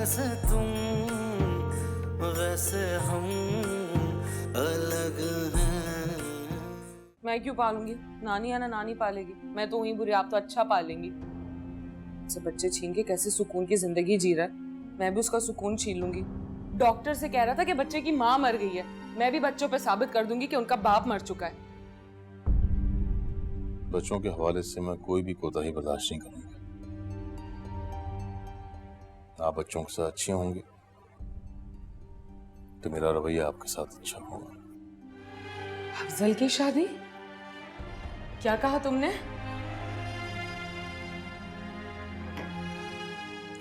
जैसे तुम वैसे हम अलग हैं। मैं क्यों पालूंगी? नानी है ना, नानी पालेगी। मैं तो वही बुरी, आप तो अच्छा पालेंगी। से बच्चे छीन के कैसे सुकून की जिंदगी जी रहा है, मैं भी उसका सुकून छीन लूंगी। डॉक्टर से कह रहा था कि बच्चे की माँ मर गई है। मैं भी बच्चों पे साबित कर दूंगी कि उनका बाप मर चुका है। बच्चों के हवाले से मैं कोई भी कोताही बर्दाश्त नहीं करूंगा। आप बच्चों के साथ अच्छे होंगे तो मेरा रवैया आपके साथ अच्छा होगा। अफजल की शादी? क्या कहा तुमने?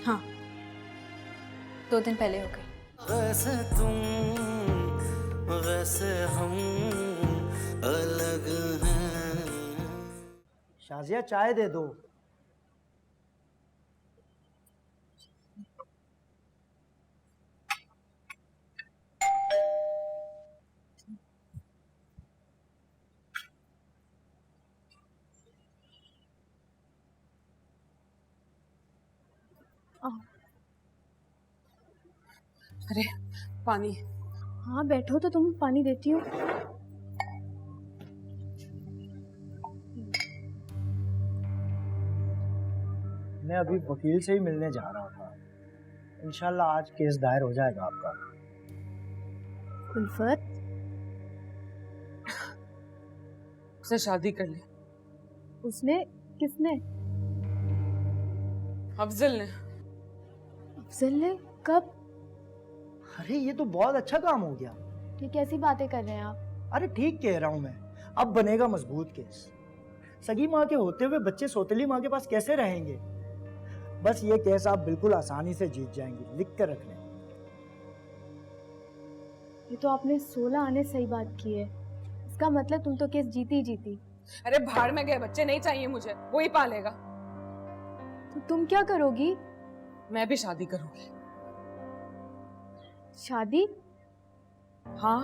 हाँ, 2 दिन पहले हो गई। वैसे तुम वैसे हम अलग हैं। शाजिया चाय दे दो। अरे पानी। हाँ बैठो तो तुम, पानी देती हूँ। मैं अभी वकील से ही मिलने जा रहा था। इंशाल्लाह आज केस दायर हो जाएगा आपका। उल्फत, उसने शादी कर ली। उसने? किसने? अफजल ने। अफजल ने? कब? अरे ये तो बहुत अच्छा काम हो गया। ये कैसी बातें कर रहे हैं आप? अरे ठीक कह रहा हूँ मैं। अब बनेगा मजबूत केस। सगी माँ के होते हुए बच्चे सौतेली माँ के पास कैसे रहेंगे? बस ये केस आप बिल्कुल आसानी से जीत जाएंगी, लिख कर रख लें। ये तो आपने 16 आने सही बात की है। इसका मतलब तुम तो केस जीती जीती। अरे भाड़ में गए बच्चे नहीं चाहिए मुझे, वो ही पालेगा। तो तुम क्या करोगी? मैं भी शादी करूंगी। शादी? हाँ।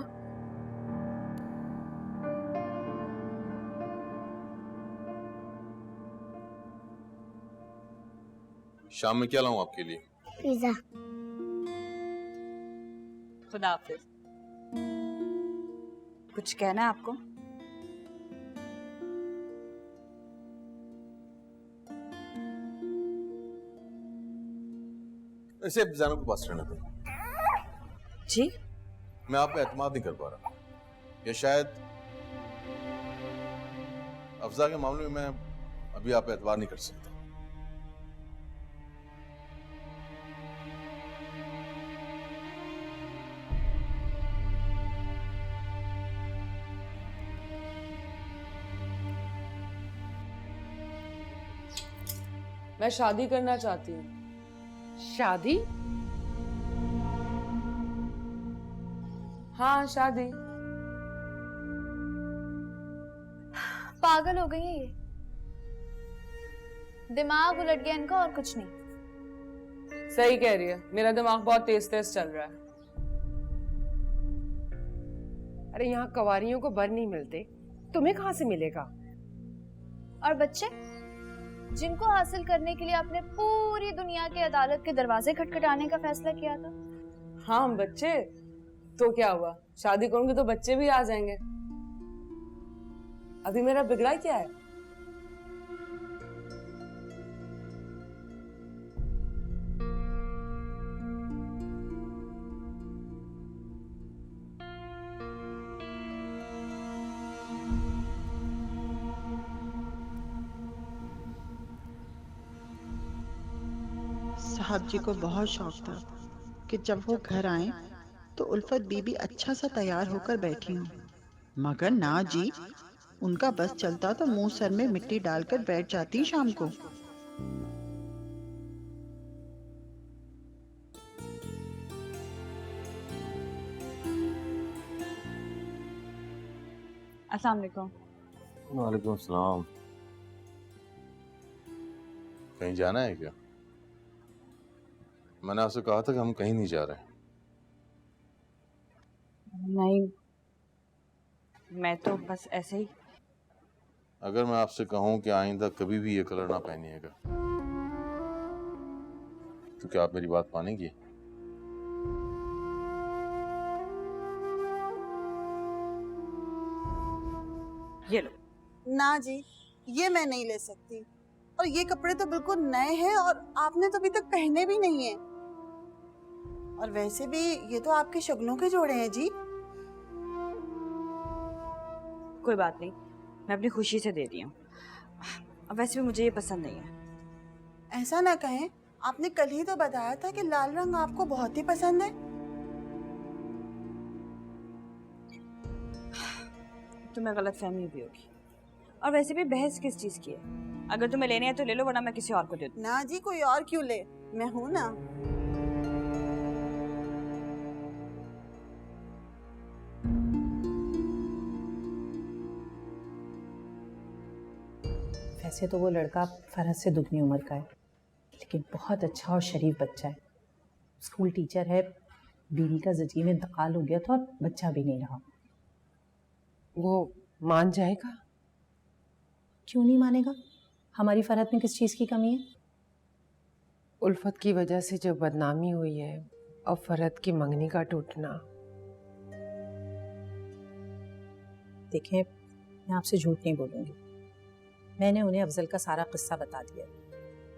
शाम में क्या लाऊं आपके लिए? पिज़्ज़ा। खुदा हाफिज। कुछ कहना है आपको? ऐसे जानों को पास रहने दो। जी? मैं आप पे एतमाद नहीं कर पा रहा, या शायद अफजा के मामले में मैं अभी आप पे एतबार नहीं कर सकता। मैं शादी करना चाहती हूँ। शादी? हाँ शादी। पागल हो गई है ये। दिमाग उलट गया इनका और कुछ नहीं। सही कह रही है, मेरा दिमाग बहुत तेज तेज चल रहा है। अरे यहाँ कवारियों को बर नहीं मिलते, तुम्हें कहाँ से मिलेगा? और बच्चे जिनको हासिल करने के लिए आपने पूरी दुनिया की अदालत के दरवाजे खटखटाने का फैसला किया था। हाँ बच्चे, तो क्या हुआ? शादी करूंगी तो बच्चे भी आ जाएंगे। अभी मेरा बिगड़ा क्या है? साहब जी को बहुत शौक था कि जब वो घर आए तो उल्फत बीबी अच्छा सा तैयार होकर बैठी हूँ, मगर ना जी, उनका बस चलता तो मुंह सर में मिट्टी डालकर बैठ जाती शाम को। अस्सलाम वालेकुम। वालेकुम सलाम। कहीं जाना है क्या? मैंने आपसे कहा था कि हम कहीं नहीं जा रहे। नहीं, मैं तो बस ऐसे ही। अगर मैं आपसे कहूं कि आइंदा कभी भी ये कलर ना पहनिएगा तो क्या आप मेरी बात मानेंगी? ये लो। ना जी, ये मैं नहीं ले सकती। और ये कपड़े तो बिल्कुल नए हैं और आपने तो अभी तक पहने भी नहीं है। और वैसे भी ये तो आपके शगनों के जोड़े हैं जी। कोई बात नहीं, मैं अपनी खुशी से दे रही हूँ। अब वैसे भी मुझे ये पसंद नहीं है। ऐसा ना कहें, आपने कल ही तो बताया था कि लाल रंग आपको बहुत ही पसंद है। तुम्हें गलत फहमी भी होगी। और वैसे भी बहस किस चीज की है? अगर तुम्हें लेने हैं तो ले लो, वरना मैं किसी और को दे दूँ। ना जी, कोई और क्यों ले, मैं हूं ना। वैसे तो वो लड़का फरहत से दुगनी उम्र का है, लेकिन बहुत अच्छा और शरीफ बच्चा है। स्कूल टीचर है, बीवी का ज़िंदगी में इंतकाल हो गया था और बच्चा भी नहीं रहा। वो मान जाएगा? क्यों नहीं मानेगा? हमारी फरहत में किस चीज़ की कमी है? उल्फत की वजह से जो बदनामी हुई है और फरहत की मंगनी का टूटना। देखें, मैं आपसे झूठ नहीं बोलूँगी। मैंने उन्हें अफजल का सारा किस्सा बता दिया,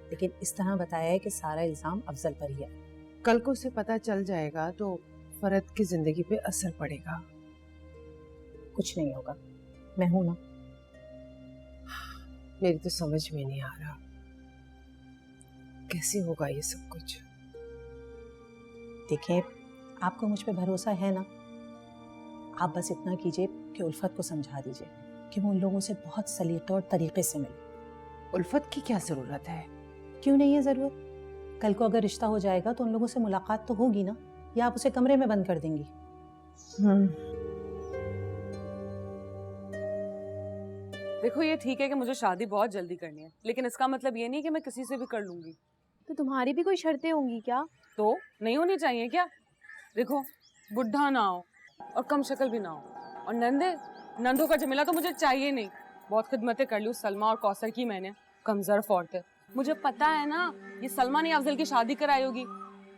लेकिन इस तरह बताया है कि सारा इल्ज़ाम अफजल पर ही है। कल को उसे पता चल जाएगा तो फरहत की जिंदगी पे असर पड़ेगा। कुछ नहीं होगा, मैं हूं ना। मेरी तो समझ में नहीं आ रहा कैसे होगा ये सब कुछ। देखें, आपको मुझ पे भरोसा है ना? आप बस इतना कीजिए कि उल्फत को समझा दीजिए कि वो उन लोगों से बहुत सलीके और तरीके से मिले। उल्फत की क्या जरूरत है? क्यों नहीं है ज़रूरत? कल को अगर रिश्ता हो जाएगा तो उन लोगों से मुलाकात तो होगी ना, या आप उसे कमरे में बंद कर देंगी? देखो, ये ठीक है कि मुझे शादी बहुत जल्दी करनी है, लेकिन इसका मतलब ये नहीं कि मैं किसी से भी कर लूंगी। तो तुम्हारी भी कोई शर्तें होंगी क्या? तो नहीं होनी चाहिए क्या? देखो, बुढ़ा ना हो और कम शक्ल भी ना हो, और नंदों का जमेला तो मुझे चाहिए नहीं। बहुत खिदमतें कर ली उस सलमा और कौसर की मैंने, कमजोर औरत है। मुझे पता है ना, ये सलमा ने अफजल की शादी कराई होगी,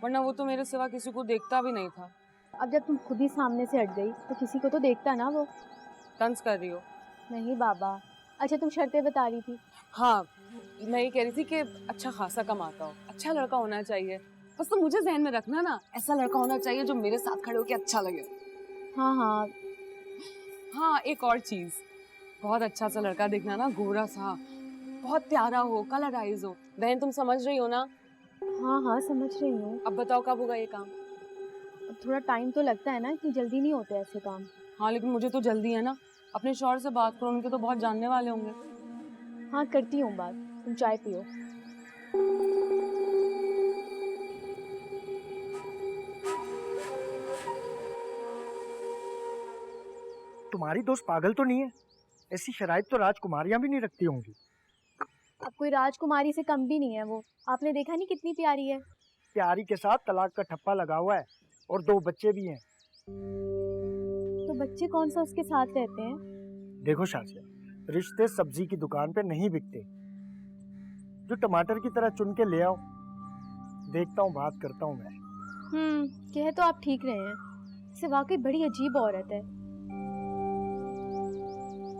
वरना वो तो मेरे सिवा किसी को देखता भी नहीं था। अब जब तुम खुद ही सामने से हट गई तो किसी को तो देखता ना वो। तंज कर रही हो? नहीं बाबा। अच्छा, तुम शर्तें बता रही थी। हाँ, मैं ये कह रही थी कि अच्छा खासा कमाता हो, अच्छा लड़का होना चाहिए। बस तो मुझे जहन में रखना ना, ऐसा लड़का होना चाहिए जो मेरे साथ खड़े होकर अच्छा लगे। हाँ हाँ। हाँ, एक और चीज, बहुत अच्छा सा लड़का दिखना ना, गोरा सा, बहुत प्यारा हो, कलर आइज हो। बहन, तुम समझ रही हो ना? हाँ हाँ, समझ रही हूँ। अब बताओ कब होगा ये काम? अब थोड़ा टाइम तो लगता है ना, इतनी जल्दी नहीं होते ऐसे काम। हाँ, लेकिन मुझे तो जल्दी है ना। अपने शौहर से बात करो, उनके तो बहुत जानने वाले होंगे। हाँ, करती हूँ बात। तुम चाय पियो। तुम्हारी दोस्त पागल तो नहीं है? ऐसी शराइत तो राजकुमारियां भी नहीं रखती होंगी। अब कोई राजकुमारी से कम भी नहीं है वो। आपने देखा नहीं कितनी प्यारी है। प्यारी के साथ तलाक का ठप्पा लगा हुआ है और 2 बच्चे भी हैं। तो बच्चे कौन सा उसके साथ रहते हैं? देखो शाजिया, रिश्ते सब्जी की दुकान पे नहीं बिकते। जो टमाटर की तरह चुन के ले आओ। देखता हूँ, बात करता हूँ मैं। कह तो आप ठीक रहे हैं। इसे वाकई बड़ी अजीब औरत है।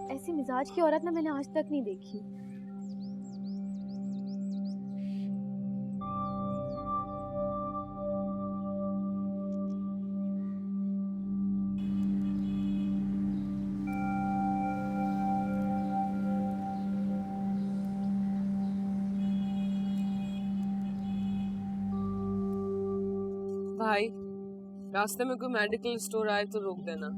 ऐसी मिजाज की औरत ना मैंने आज तक नहीं देखी। भाई, रास्ते में कोई मेडिकल स्टोर आए तो रोक देना।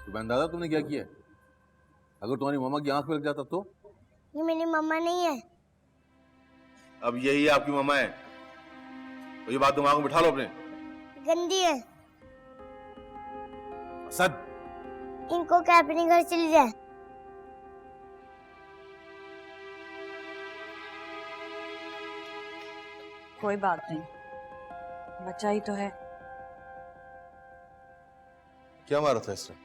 तो बहन दादा तुमने क्या किया है? अगर तुम्हारी मामा की आंख में लग जाता तो? ये मेरी मम्मा नहीं है। अब यही आपकी मामा है, तो ये बात दिमाग में बिठा लो अपने। गंदी है। सद इनको क्या अपने घर चली जाए। कोई बात नहीं, बच्चा ही तो है। क्या मारा था इसने?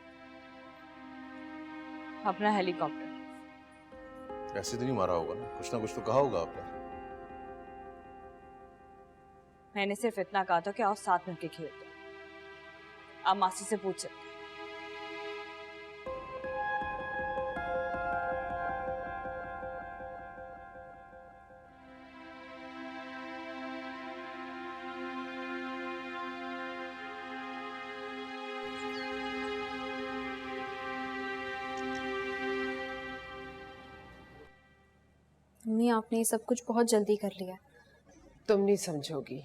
अपना हेलीकॉप्टर। ऐसे तो नहीं मारा होगा ना कुछ तो कहा होगा आपने। मैंने सिर्फ इतना कहा था कि आओ साथ मिलके खेलते। आप मासी से पूछ सकते। मम्मी आपने ये सब कुछ बहुत जल्दी कर लिया। तुम नहीं समझोगी।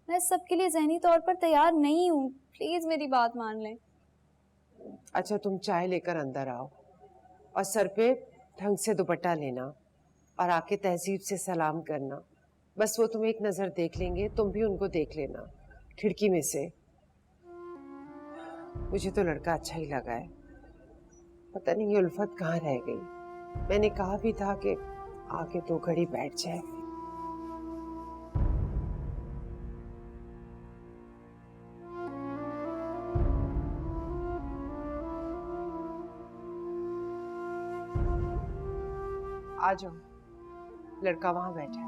मैं इस सब के लिए ज़हनी तौर पर तैयार नहीं हूँ, प्लीज मेरी बात मान लें। अच्छा तुम चाय लेकर अंदर आओ और सर पे ढंग से दुपट्टा लेना और आके तहजीब से सलाम करना। बस वो तुम्हें एक नजर देख लेंगे, तुम भी उनको देख लेना खिड़की में से। मुझे तो लड़का अच्छा ही लगा है, पता नहीं ये उल्फत कहाँ रह गई। मैंने कहा भी था कि आके 2 घड़ी बैठ जाए। आ जाओ, लड़का वहां बैठा है।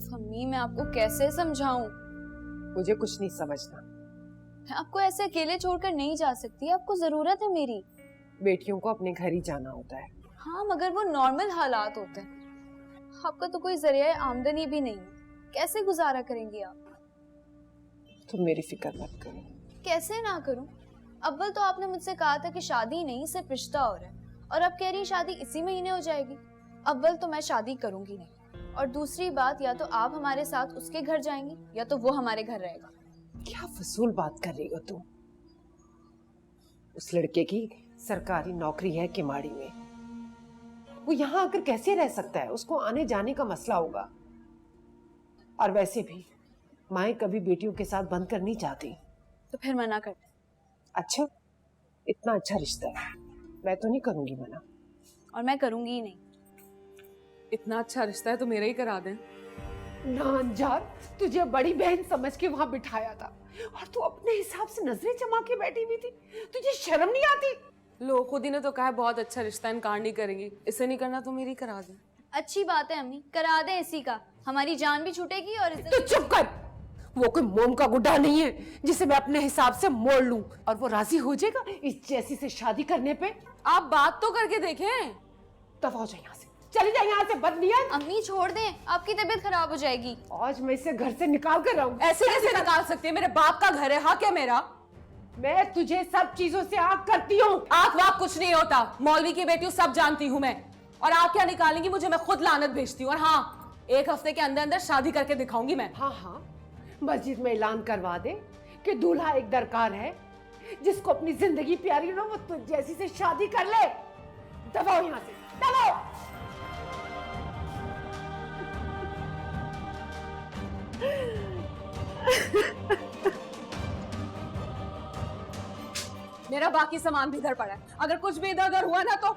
मम्मी मैं आपको कैसे समझाऊं? मुझे कुछ नहीं समझना। मैं आपको ऐसे अकेले छोड़कर नहीं जा सकती, आपको जरूरत है मेरी। बेटियों को अपने घर ही जाना होता है। हाँ मगर वो नॉर्मल हालात होते हैं। आपका तो कोई जरिया आमदनी भी नहीं है, कैसे गुजारा करेंगी आप? तुम मेरी फिक्र मत करो। कैसे ना करूं? अव्वल तो आपने मुझसे कहा था कि शादी नहीं सिर्फ रिश्ता हो रहा है, और अब कह रही शादी इसी महीने हो जाएगी। अव्वल तो मैं शादी करूंगी नहीं, और दूसरी बात, या तो आप हमारे साथ उसके घर जाएंगी या तो वो हमारे घर रहेगा। क्या फजूल बात कर रही हो तुम? उस लड़के की सरकारी नौकरी है किमाड़ी में, वो यहाँ आकर कैसे रह सकता है? उसको आने जाने का मसला होगा। और वैसे भी माएँ कभी बेटियों के साथ बंद कर नहीं चाहती। तो फिर मना कर दे। अच्छा, इतना अच्छा रिश्ता है, मैं तो नहीं करूंगी मना। और मैं करूंगी ही नहीं। इतना अच्छा रिश्ता है तो मेरा ही करा दें। ना अंजार, तुझे बड़ी बहन समझ के वहां बिठाया था और तू अपने हिसाब से नजरें जमा के बैठी हुई थी। तुझे शर्म नहीं आती? लोग खुद ही ने तो कहा है बहुत अच्छा रिश्ता, इनकार नहीं करेंगी। इसे नहीं करना तो मेरी करा दें। अच्छी बात है अम्मी, करा दें इसी का, हमारी जान भी छूटेगी और इज्जत तू चुप कर। वो कोई मोम का गुड्डा नहीं है जिसे मैं अपने हिसाब से मोड़ लूं और वो राजी हो जाएगा इस जैसी से शादी करने पे। आप बात तो करके देखें। दफा हो जाए यहाँ से, चली जाए यहाँ से बदनियत। अम्मी छोड़ दें, आपकी तबीयत खराब हो जाएगी। आज मैं इसे घर से निकाल कर रहूं। ऐसे कैसे निकाल सकती है? मेरे बाप का घर है, हाँ क्या मेरा? मैं तुझे सब चीजों से आग करती हूँ। आग वाग कुछ नहीं होता, मौलवी की बेटी हूँ, सब जानती हूँ मैं। और आप क्या निकालेंगी? मुझे मैं खुद लानत भेजती हूँ। और हाँ, 1 हफ्ते के अंदर अंदर शादी करके दिखाऊंगी मैं। हाँ हाँ, मस्जिद में ऐलान करवा दे कि दूल्हा एक दरकार है, जिसको अपनी जिंदगी प्यारी ना वो तुझ जैसी से शादी कर ले। दबाओ यहाँ से, दबाओ। मेरा बाकी सामान भी इधर पड़ा है, अगर कुछ भी इधर उधर हुआ ना तो।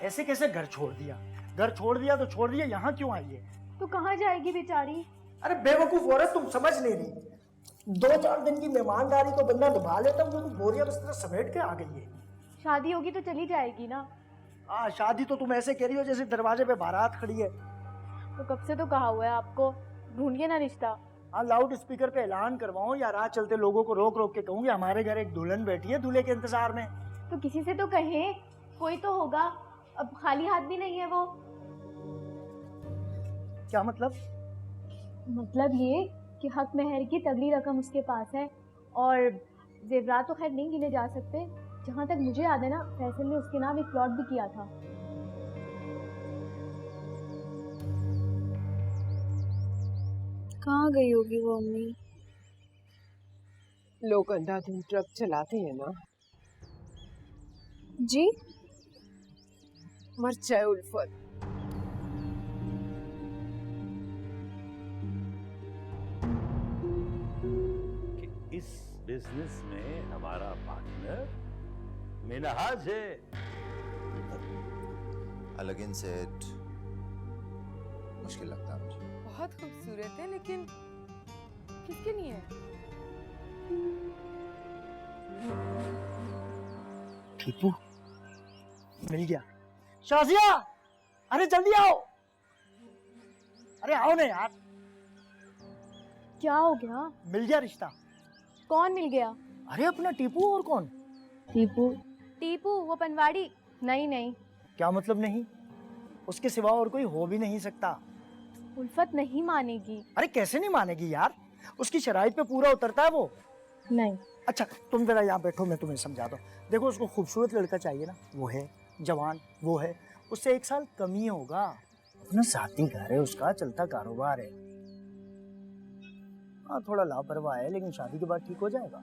ऐसे कैसे घर छोड़ दिया? घर छोड़ दिया तो छोड़ दिया, यहाँ क्यों आई है? तो कहाँ जाएगी बेचारी? अरे बेवकूफ औरत, तुम समझ नहीं रही। 2-4 दिन की मेहमानदारी को बंदा निभा लेता, वो तो बोरिया बिस्तर समेट के आ गई है। शादी होगी तो चली जाएगी ना। हाँ, शादी तो तुम ऐसे कह रही हो जैसे दरवाजे पे बारात खड़ी है। तो कब से तो कहा हुआ है आपको, ढूंढिए ना रिश्ता। हाँ, लाउड स्पीकर पे ऐलान करवाऊं या राह चलते लोगों को रोक रोक के कहूँ कि हमारे घर एक दुल्हन बैठी है दूल्हे के इंतजार में? तो किसी से तो कहें, कोई तो होगा। अब खाली हाथ भी नहीं है वो। क्या मतलब? मतलब ये कि हक महर की तगड़ी रकम उसके पास है और जेवरात तो खैर नहीं गिने जा सकते। जहाँ तक मुझे याद है ना, फैसल ने उसके नाम एक प्लॉट भी किया था। कहाँ गई होगी वो अम्मी? लोग अंधाधुंध ट्रक चलाते हैं ना। जी? मर जाए उल्फत। कि इस बिजनेस में हमारा पार्टनर मिनहाज है। अलग सेट मुश्किल लगता है मुझे। बहुत खूबसूरत है, लेकिन किसके लिए है? टीपू मिल गया। शाजिया, अरे जल्दी आओ। अरे आओ ना यार। क्या हो गया? मिल गया रिश्ता। कौन मिल गया? अरे अपना टीपू। और कौन? टीपू? टीपू वो पनवाड़ी? नहीं नहीं। क्या मतलब नहीं? उसके सिवा और कोई हो भी नहीं सकता। उल्फत नहीं मानेगी। अरे कैसे नहीं मानेगी यार, उसकी शराइत पे पूरा उतरता है वो। नहीं। अच्छा तुम जरा यहाँ बैठो, मैं तुम्हें समझाता हूँ। देखो, उसको खूबसूरत लड़का चाहिए ना, वो है। जवान वो है, उससे 1 साल कम ही होगा। अपना साथी घर है, उसका चलता कारोबार है। हाँ, थोड़ा लापरवाह है, लेकिन शादी के बाद ठीक हो जाएगा।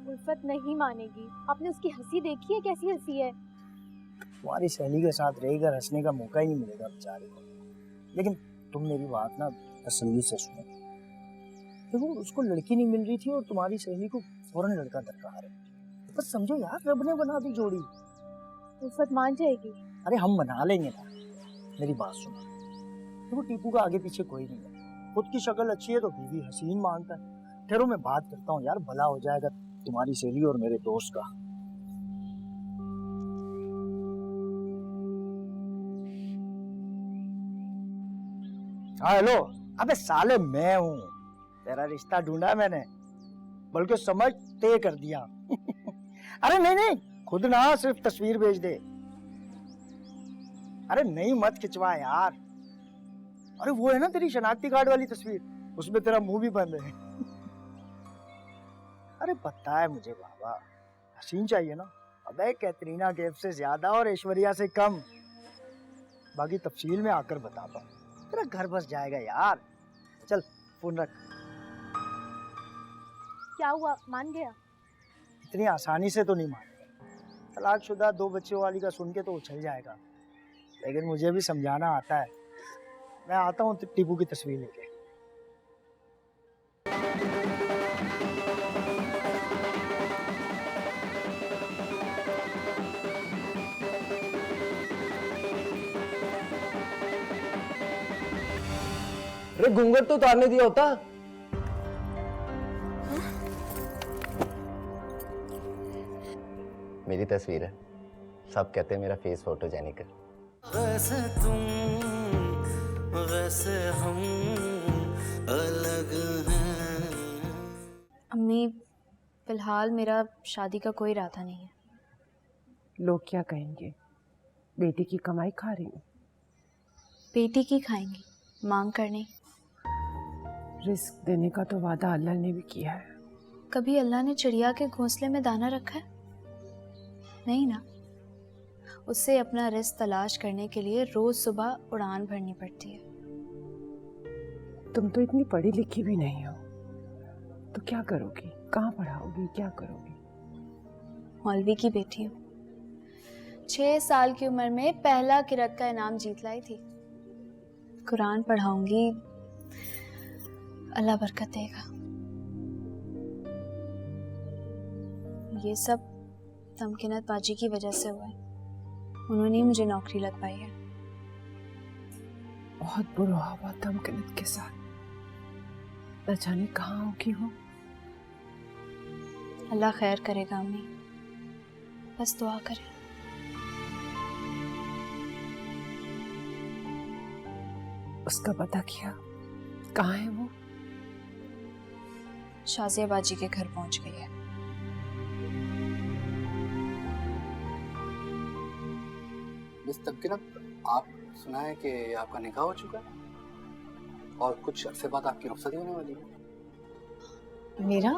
उल्फत नहीं मानेगी। आपने उसकी हंसी देखी है? कैसी हंसी है? तुम्हारी सहेली के साथ रहेगा, हंसने का मौका ही नहीं मिलेगा बेचारे को। लेकिन तुम मेरी बात ना तसल्ली से सुनो। देखो, उसको लड़की नहीं मिल रही थी और तुम्हारी सहेली को फौरन लड़का दरकार है। बस समझो यार, रब ने बना दी जोड़ी। उल्फत मान जाएगी? अरे हम मना लेंगे ना। मेरी बात सुनो। देखो, टीपू का आगे पीछे कोई नहीं है। खुद की शक्ल अच्छी है तो बीवी हसीन मांगता है। ठहरो, मैं बात करता हूँ यार, भला हो जाएगा तुम्हारी सहेली और मेरे दोस्त का। हाँ हेलो। अबे साले, मैं हूँ। तेरा रिश्ता ढूंढा मैंने, बल्कि समझ तय कर दिया। अरे नहीं नहीं, खुद ना, सिर्फ तस्वीर भेज दे। अरे नहीं, मत खिंचवा यार। अरे वो है ना तेरी शनाख्ती कार्ड वाली तस्वीर, उसमें तेरा मुंह भी बंद है। अरे पता है मुझे बाबा, हसीन चाहिए ना। अबे कैटरीना कैफ से ज्यादा और ऐश्वर्या से कम। बाकी तफसील में आकर बताता हूँ, तेरा घर बस जाएगा यार। चल फोन रख। क्या हुआ, मान गया? इतनी आसानी से तो नहीं मानेगा। तलाकशुदा 2 बच्चों वाली का सुन के तो उछल जाएगा, लेकिन मुझे भी समझाना आता है। मैं आता हूँ टीपू की तस्वीर लेके। अरे घूंघट तो उतारने दिया होता। मेरी तस्वीर है, सब कहते हैं मेरा फेस फोटोजेनिक है। वैसे तुम वैसे हम अलग हैं। अम्मी, फिलहाल मेरा शादी का कोई इरादा नहीं है। लोग क्या कहेंगे? बेटी की कमाई खा रही हूँ। बेटी की खाएंगी, मांग कर नहीं। रिस्क देने का तो वादा अल्लाह ने भी किया है। कभी अल्लाह ने चिड़िया के घोंसले में दाना रखा है? नहीं ना। उससे अपना रिस्क तलाश करने के लिए रोज सुबह उड़ान भरनी पड़ती है। तुम तो इतनी पढ़ी लिखी भी नहीं हो, तो क्या करोगी? कहाँ पढ़ाओगी? क्या करोगी? मौलवी की बेटी हूँ। 6 साल की उम्र में पहला किरत का इनाम जीत लाई थी। कुरान पढ़ाऊंगी, अल्लाह बरकत देगा। ये सब तमकिनत बाजी की वजह से हुआ है। उन्होंने ही मुझे नौकरी लगवाई है। बहुत बुरा हुआ तमकिनत के साथ। न जाने कहाँ होगी वो। अल्लाह खैर करेगा अम्मी, बस दुआ करें। उसका पता किया? कहाँ है वो? शाजिया बाजी के घर पहुंच गई है। मिस तमकिनत, आप सुना है कि आपका निकाह हो चुका है और कुछ अरसे बाद आपकी रुखसती होने वाली है। मेरा?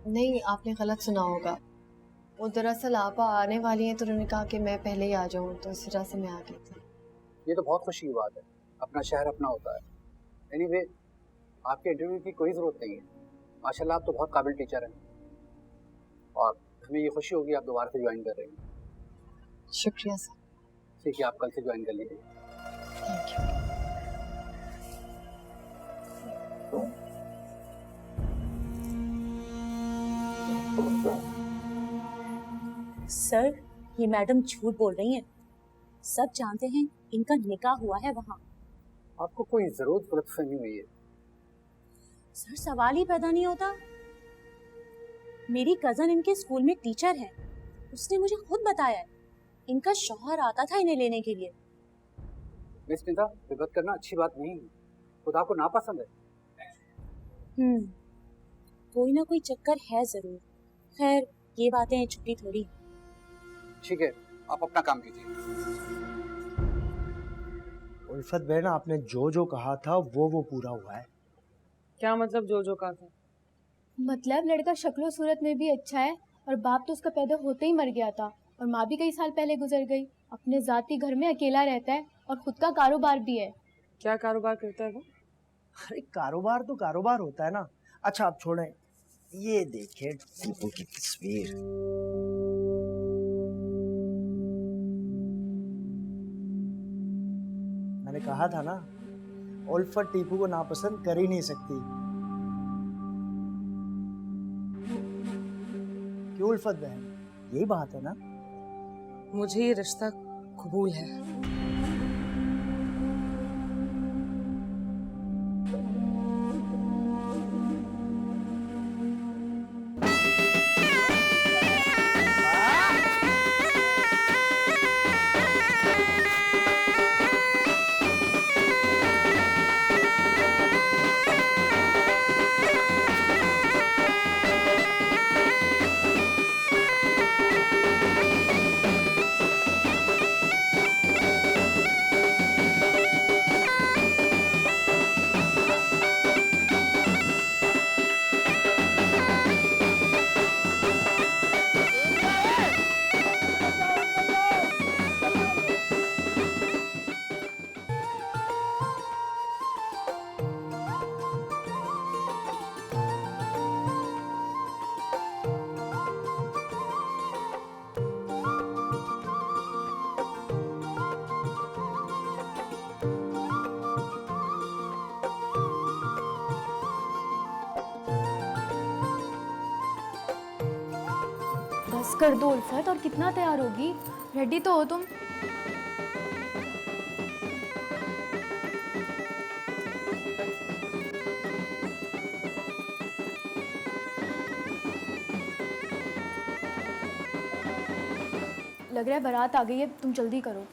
नहीं, आपने गलत सुना होगा। वो दरअसल आपा आने वाली हैं तो उन्होंने कहा कि मैं पहले ही आ जाऊं, तो इस वजह से मैं आ गई थी। ये तो बहुत खुशी की बात है, अपना शहर अपना होता है। एनीवे, आपके इंटरव्यू की कोई ज़रूरत नहीं है। माशाल्लाह, आप तो बहुत काबिल टीचर हैं और हमें ये खुशी होगी आप दोबारा से ज्वाइन कर रही हैं। शुक्रिया सर। ठीक है, आप कल से ज्वाइन कर लीजिए। Thank you. सर, ये मैडम झूठ बोल रही हैं। सब जानते हैं इनका निकाह हुआ है वहाँ। आपको कोई जरूरत गलतफहमी हुई है। सर, सवाल ही पैदा नहीं होता। मेरी कजन इनके स्कूल में टीचर है, उसने मुझे खुद बताया है। इनका शौहर आता था इन्हें लेने के लिए। मिस निदा, विवाद करना अच्छी बात नहीं है। खुदा को नापसंद है। कोई ना कोई चक्कर है जरूर। खैर, ये बातें छुट्टी थोड़ी। ठीक है, आप अपना काम कीजिए। उल्फत बहन, आपने जो जो कहा था वो पूरा हुआ है। क्या मतलब जो जो कहा था? मतलब लड़का शक्लो सूरत में भी अच्छा है और बाप तो उसका पैदा होते ही मर गया था और माँ भी कई साल पहले गुजर गई। अपने जाती घर में अकेला रहता है और खुद का कारोबार भी है। क्या कारोबार करता है वो? अरे कारोबार तो कारोबार होता है ना। अच्छा आप छोड़ें, ये देखिए टीपू की तस्वीर। मैंने कहा था ना, उल्फत टीपू को नापसंद कर ही नहीं सकती। क्यों उल्फत बहन, यही बात है ना? मुझे ये रिश्ता कबूल है। बस कर दो उल्फत, और कितना तैयार होगी? रेडी तो हो तुम? लग रहा है बारात आ गई है, तुम जल्दी करो।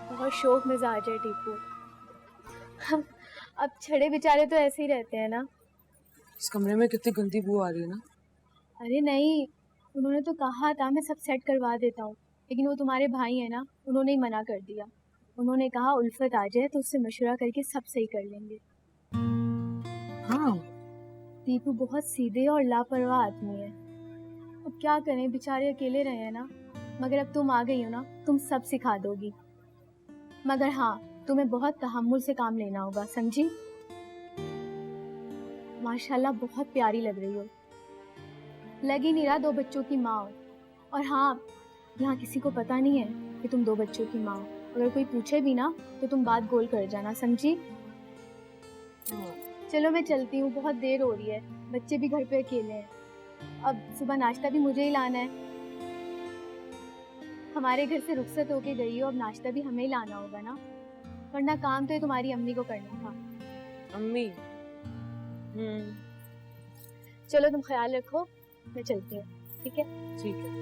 बहुत शौक मिजाज है टीपू। अब छड़े बेचारे तो ऐसे ही रहते हैं ना। इस कमरे में कितनी गंदी बू आ रही है ना। अरे नहीं, उन्होंने तो कहा था मैं सब सेट करवा देता हूँ, लेकिन वो तुम्हारे भाई है ना, उन्होंने ही मना कर दिया। उन्होंने कहा उल्फत आ जाए तो उससे मशवरा करके सब सही कर लेंगे। हाँ, टीपू बहुत सीधे और लापरवाह आदमी है। अब क्या करें, बेचारे अकेले रहे हैं ना। मगर अब तुम आ गई हो ना, तुम सब सिखा दोगी। मगर हाँ, तुम्हें बहुत तहम्मुल से काम लेना होगा, समझी? माशाल्लाह बहुत प्यारी लग रही हो। लग ही नहीं रहा 2 बच्चों की माँ हो। और हाँ, यहाँ किसी को पता नहीं है कि तुम 2 बच्चों की माँ हो। अगर कोई पूछे भी ना तो तुम बात गोल कर जाना, समझी? चलो मैं चलती हूँ, बहुत देर हो रही है, बच्चे भी घर पे अकेले हैं। अब सुबह नाश्ता भी मुझे ही लाना है। हमारे घर से रुखसत होके गई हो, अब नाश्ता भी हमें ही लाना होगा ना, वरना काम तो ये तुम्हारी अम्मी को करना था। अम्मी? चलो तुम ख्याल रखो, मैं चलती हूँ। ठीक है? ठीक है।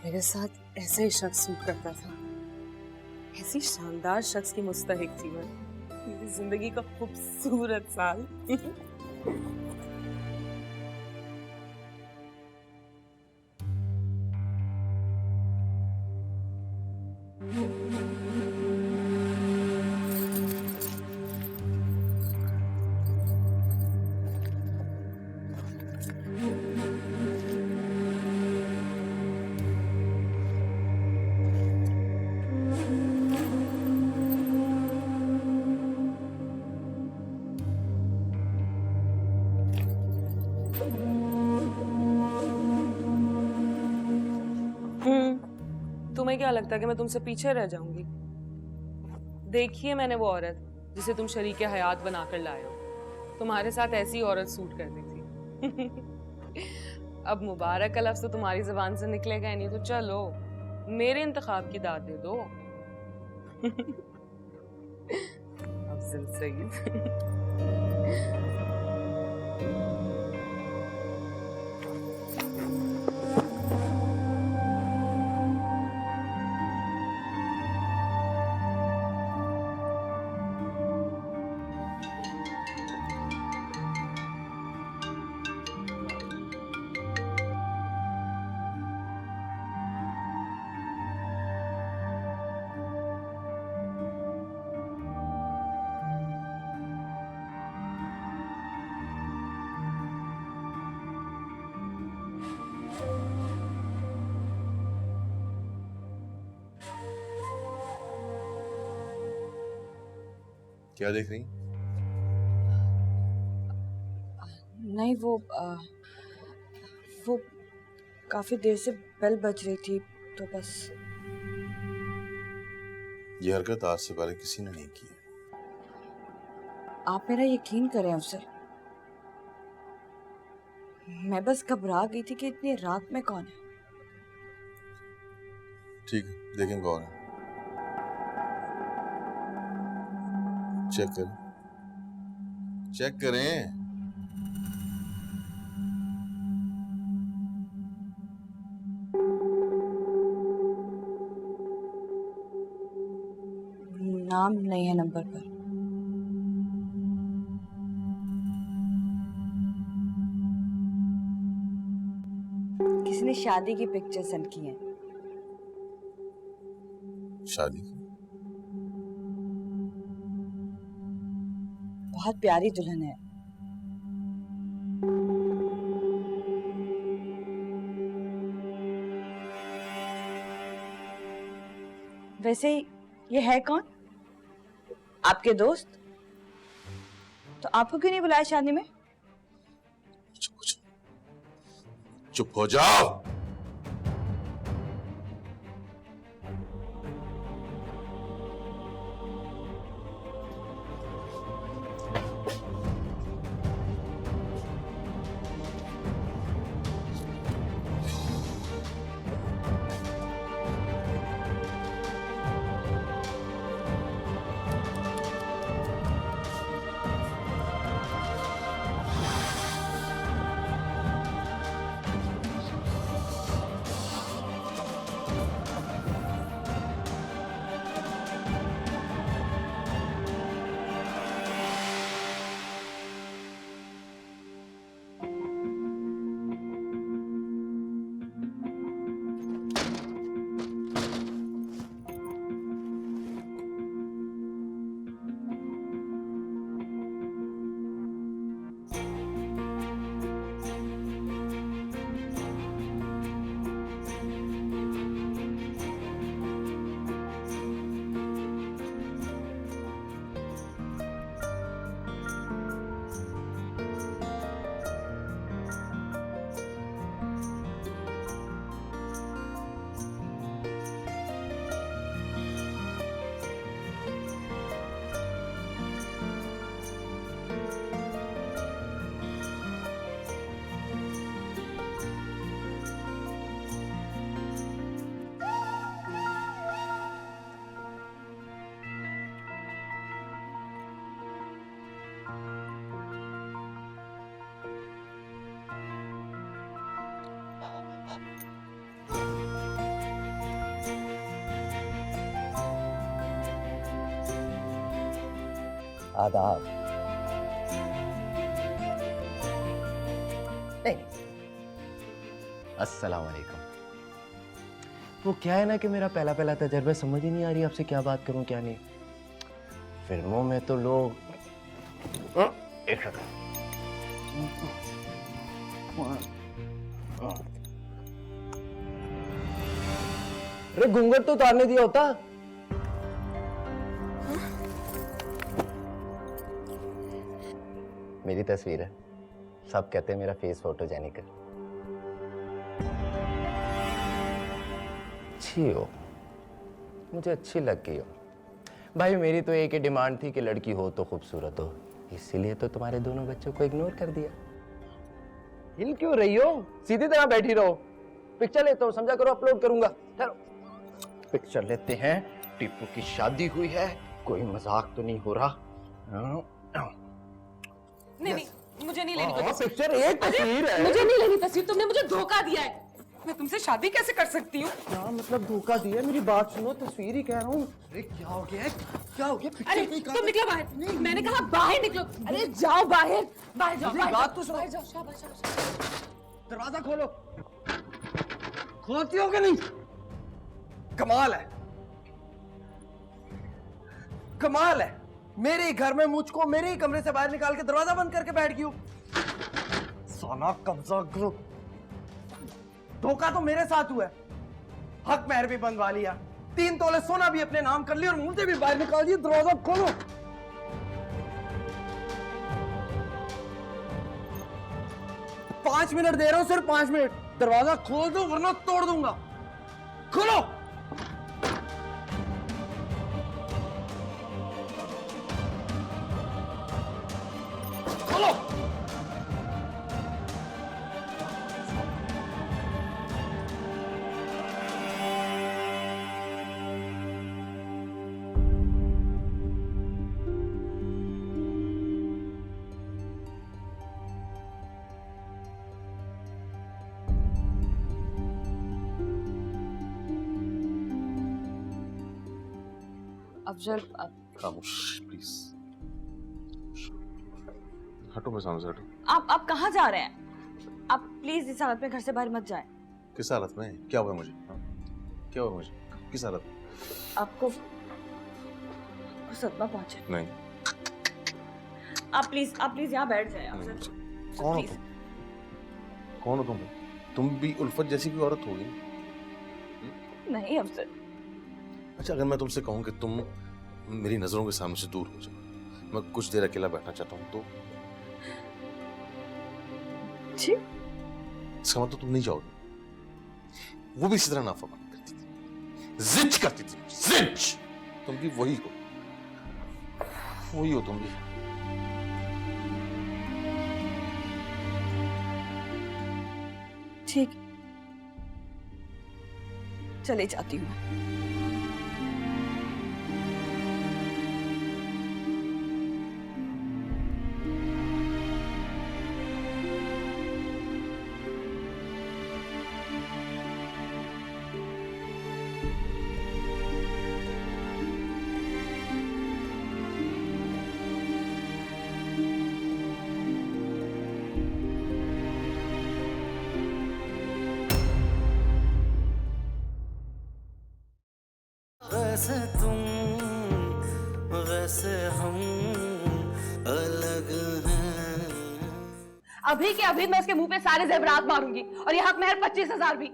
मेरे साथ ऐसे ही शख्स सूट करता था, ऐसी शानदार शख्स की मुस्तहिक थी मैं। मेरी जिंदगी का खूबसूरत साल। तुम्हें क्या लगता है कि मैं तुमसे पीछे रह जाऊंगी? देखिए मैंने वो औरत जिसे तुम शरीके हयात बनाकर लाए हो, तुम्हारे साथ ऐसी औरत सूट करती थी। अब मुबारक का लफ्ज़ तो तुम्हारी ज़बान से निकलेगा ही नहीं, तो चलो मेरे इंतखाब की दाद दे दो। अफजल सईद। क्या देख रही? नहीं वो काफी देर से बेल बज रही थी तो बस। ये हरकत आज से पहले किसी ने नहीं की। आप मेरा यकीन करें अफसर, मैं बस घबरा गई थी कि इतनी रात में कौन है। ठीक है, देखें कौन है। चेक करें। नाम नहीं है नंबर पर। किसी ने शादी की पिक्चर सेंड की है। शादी की? बहुत प्यारी दुल्हन है। वैसे ये है कौन? आपके दोस्त? तो आपको क्यों नहीं बुलाया शादी में? चुप हो जाओ। आदाब। अस्सलाम वालेकुम। वो क्या है ना कि मेरा पहला पहला तजर्बा, समझ ही नहीं आ रही आपसे क्या बात करूं क्या नहीं। फिल्मों में तो लोग एक सेकंड। अरे घूंघट तो उतारने दिया होता। मेरी तस्वीर है, सब कहते हैं मेरा फेस फोटोजेनिक है। अच्छी हो, मुझे अच्छी लग गई हो। भाई मेरी तो एक ही डिमांड थी कि लड़की हो तो खूबसूरत हो, इसीलिए तो तुम्हारे दोनों बच्चों को इग्नोर कर दिया। हिल क्यों रही हो? सीधी तरह बैठी रहो। पिक्चर लेता हूँ, समझा करो, अपलोड करूंगा। पिक्चर लेते हैं, टीपू की शादी हुई है, कोई मजाक तो नहीं हो रहा। नहीं नहीं, मुझे नहीं लेनी कोई तस्वीर। पिक्चर एक तस्वीर है। मुझे नहीं लेनी तस्वीर, तुमने मुझे धोखा दिया है। मैं तुमसे शादी कैसे कर सकती हूँ? क्या मतलब धोखा दिया? मेरी बात सुनो, तस्वीर ही कह रहा हूँ। अरे क्या हो गया? क्या हो गया? अरे तुम निकलो बाहर। मैंने कहा बाहर निकलो। अरे जाओ बाहर, बाहर जाओ। बात तो सुनो। बाहर जाओ, शाबाश शाबाश। दरवाजा खोलो। खोलती हो कि नहीं? कमाल है, कमाल है। मेरे ही घर में मुझको मेरे ही कमरे से बाहर निकाल के दरवाजा बंद करके बैठ गई हूँ। सोना कब्जा करो। धोखा तो मेरे साथ हुआ है। हक महर भी बनवा लिया, 3 तोले सोना भी अपने नाम कर लिया और मुझे भी बाहर निकाल दिया। दरवाजा खोलो। पांच मिनट दे रहा हूं, सिर्फ 5 मिनट। दरवाजा खोल दो वरना तोड़ दूंगा। खोलो। खोलो। अफजल, खामोश प्लीज। हटो, मैं सामने से हटो। आप कहाँ जा रहे हैं? आप प्लीज इस हालत में घर से बाहर मत जाएं। किस हालत में? क्या हुआ मुझे? हाँ? क्या हुआ मुझे? किस हालत में? आपको सदमा पहुंचे। नहीं। आप प्लीज यहाँ बैठ जाएं। अफजल, कौन हो please। तुम? कौन हो तुम? तुम भी उल्फत जैसी कोई औरत होगी? नहीं अफजल। अच्छा, अगर मैं तुमसे कहूँ कि तुम मेरी नजरों के सामने से दूर हो जाओ, मैं कुछ देर अकेला बैठना चाहता हूँ, तो जी? इसका मतलब तुम नहीं जाओगे। वो भी इसी तरह नाफरमानी करती थी, जिद करती थी, जिद। तुम भी वही हो तुम भी। ठीक, चले जाती हूँ। वैसे तुम वैसे हम अलग हैं। अभी के अभी मैं उसके मुंह पे सारे जेवरात मारूंगी और ये हक महर 25,000 भी।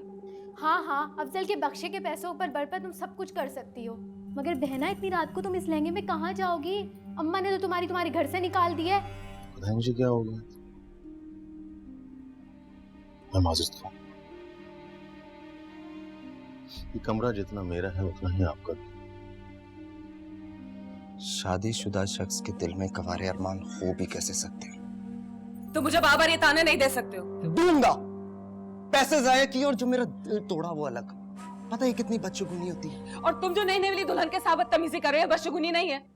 हाँ हाँ, अफजल के बख्शे के पैसों पर बढ़ तुम सब कुछ कर सकती हो, मगर बहना इतनी रात को तुम इस लहंगे में कहाँ जाओगी? अम्मा ने तो तुम्हारे घर से निकाल दिया है। पता है मुझे क्या हो गया? मैं माजूद हूँ। ये कमरा जितना मेरा है उतना ही आपका भी। शादीशुदा शख्स के दिल में कवारे अरमान हो भी कैसे सकते हैं? तो मुझे बार-बार ये ताने नहीं दे सकते हो। दूंगा। पैसे जाया किए और जो मेरा दिल तोड़ा वो अलग। पता है कितनी बदशगुनी होती है। और तुम जो नई नई वाली दुल्हन के साथ बदतमीजी कर रहे हो, बदशगुनी नहीं है?